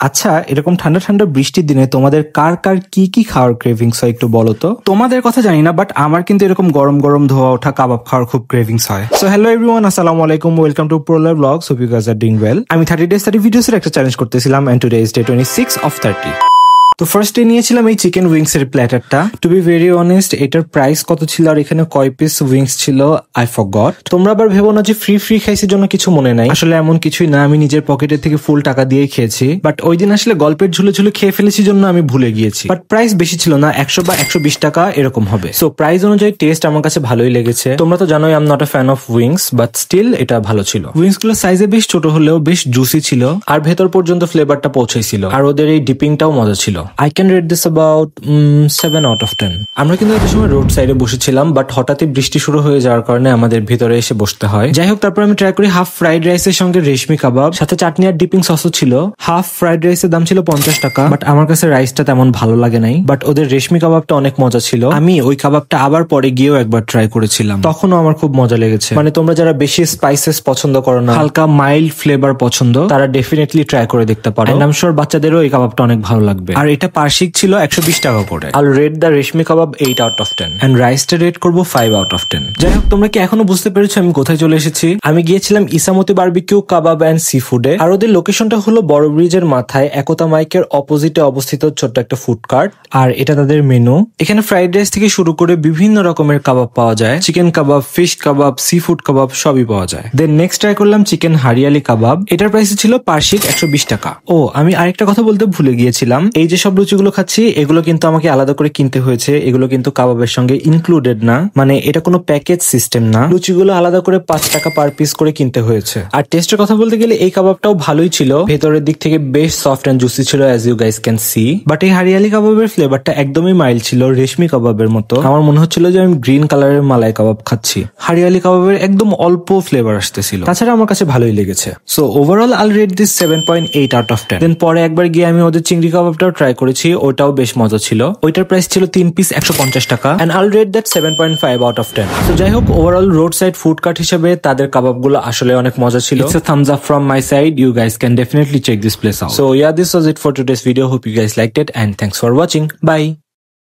আচ্ছা, এরকম ঠান্ডা ঠান্ডা বৃষ্টির দিনে তোমাদের কার কার কি কি খাওয়ার ক্রেভিংস হয় একটু বলো তো। তোমাদের কথা জানি না, বাট আমার কিন্তু এরকম গরম গরম ধোয়া ওঠা কাবাব খাওয়ার খুব ক্রেভিংস হয়। সো হ্যালো এভরিওয়ান, আসসালামু আলাইকুম, ওয়েলকাম টু প্রোলার vlogs. Hope you guys are doing well. আমি 30 days 30 ভিডিওস এর একটা চ্যালেঞ্জ করতেছিলাম, and today is day 26 of 30। তো ফার্স্টে নিয়েছিলাম এই চিকেন উইংস এর প্ল্যাটারটা। টু বি ভেরি অনেস্ট, এটার প্রাইস কত ছিল আর এখানে কয় পিস উইংস ছিল আই ফরগট। তোমরা আবার ভেবো না যে ফ্রি খাইছি জন্য কিছু মনে নাই, আসলে এমন কিছুই না। আমি নিজের পকেটের থেকে ফুল টাকা দিয়ে খেয়েছি, বাট ওই দিন আসলে গল্পের ঝুলে ঝুলে খেয়ে ফেলেছি জন্য আমি ভুলে গিয়েছি। বাট প্রাইস বেশি ছিল না, 100 বা 120 টাকা এরকম হবে। সো প্রাইস অনুযায়ী টেস্ট আমার কাছে ভালোই লেগেছে। তোমরা তো জানোই I am not a fan of wings, but still এটা ভালো ছিল। উইংস গুলো সাইজে বেশ ছোট হলেও বেশ জুসি ছিল আর ভেতর পর্যন্ত ফ্লেভারটা পৌঁছেছিল, আর ওদের এই ডিপিংটাও মজা ছিল। I can rate this about 7 out of 10। আমরা কিন্তু একটা সময় রোড সাইডে বসেছিলাম, বাট হঠাৎই বৃষ্টি শুরু হয়ে যাওয়ার কারণে আমাদের ভিতরে এসে বসতে হয়। যাই হোক, তারপর আমি ট্রাই করি হাফ ফ্রাইড রাইসের সঙ্গে রেশমি কাবাব, সাথে চাটনি আর ডিপিং সসও ছিল। হাফ ফ্রাইড রাইসের দাম ছিল 50 টাকা, বাট আমার কাছে রাইসটা তেমন ভালো লাগে নাই, বাট ওদের রেশমি কাবাবটা অনেক মজা ছিল। আমি ওই কাবাবটা আবার পরে গিয়েও একবার ট্রাই করেছিলাম, তখনও আমার খুব মজা লেগেছে। মানে তোমরা যারা বেশি স্পাইসেস পছন্দ করো না, হালকা মাইল্ড ফ্লেভার পছন্দ, তারা ডেফিনেটলি ট্রাই করে দেখতে পারো। আই এম শিওর বাচ্চাদেরও এই কাবাবটা অনেক ভালো লাগবে। আর এটা পার্শিক ছিল 120 টাকা করে। I'll rate the reshmi kebab 8 out of 10 and রাইসটা রেট করব 5 out of 10। যাই হোক, তোমরা কি এখনো বুঝতে পেরেছো আমি কোথায় চলে এসেছি? আমি গিয়েছিলাম Ichamati barbecue kebab and sea ফুডে, আর ওদের লোকেশনটা হলো বড় ব্রিজের মাথায় একতা মাইকের অপোজিটে অবস্থিত ছোট্ট একটা ফুড কার্ট। আর এটা তাদের মেনু। এখানে ফ্রাইড রাইস থেকে শুরু করে বিভিন্ন রকমের কাবাব পাওয়া যায়, চিকেন কাবাব, ফিশ কাবাব, সি ফুড কাবাব সবই পাওয়া যায়। দেন নেক্সট ট্রাই করলাম চিকেন হারিয়ালি কাবাব। এটার প্রাইস ছিল পার্শিক 120 টাকা। ও, আমি আরেকটা কথা বলতে ভুলে গিয়েছিলাম, এই যে সব লুচিগুলো খাচ্ছি এগুলো কিন্তু আমাকে আলাদা করে কিনতে হয়েছে। এগুলো কিন্তু কাবাবের সঙ্গে ইনক্লুডেড না, মানে এটা কোনো প্যাকেজ সিস্টেম না। লুচিগুলো আলাদা করে 5 টাকা পার পিস করে কিনতে হয়েছে। আর টেস্টের কথা বলতে গেলে এই কাবাবটাও ভালোই ছিল, ভেতরের দিক থেকে বেশ সফট এন্ড জুসি ছিল as you guys can see. But এই হারিয়ালি কাবাবের ফ্লেভারটা একদমই মাইল্ড ছিল, রেশমি কাবাবের মতো। আমার মনে হচ্ছিল যে আমি গ্রিন কালারের মালাই কাবাব খাচ্ছি। হারিয়ালি কাবাবের একদম অল্প ফ্লেভার আসতেছিল। তাছাড়া আমার কাছে ভালোই লেগেছে। So overall Al rate this 7.8 out of 10। দেন পরে একবার গিয়ে আমি ওদের চিংড়ি কাবাবটাও ট্রাই করেছি, ওটাও বেশ মজা ছিল। ওইটার প্রাইস ছিল 3 পিস 150 টাকা, and I'll rate that 7.5 out of 10। তো যাই হোক, overall road side food cart হিসেবে তাদের কাবাবগুলো আসলে অনেক মজা ছিল। It's a thumbs up from my side. You guys can definitely check this place out. So yeah, this was it for today's video. Hope you guys liked it and thanks for watching. Bye.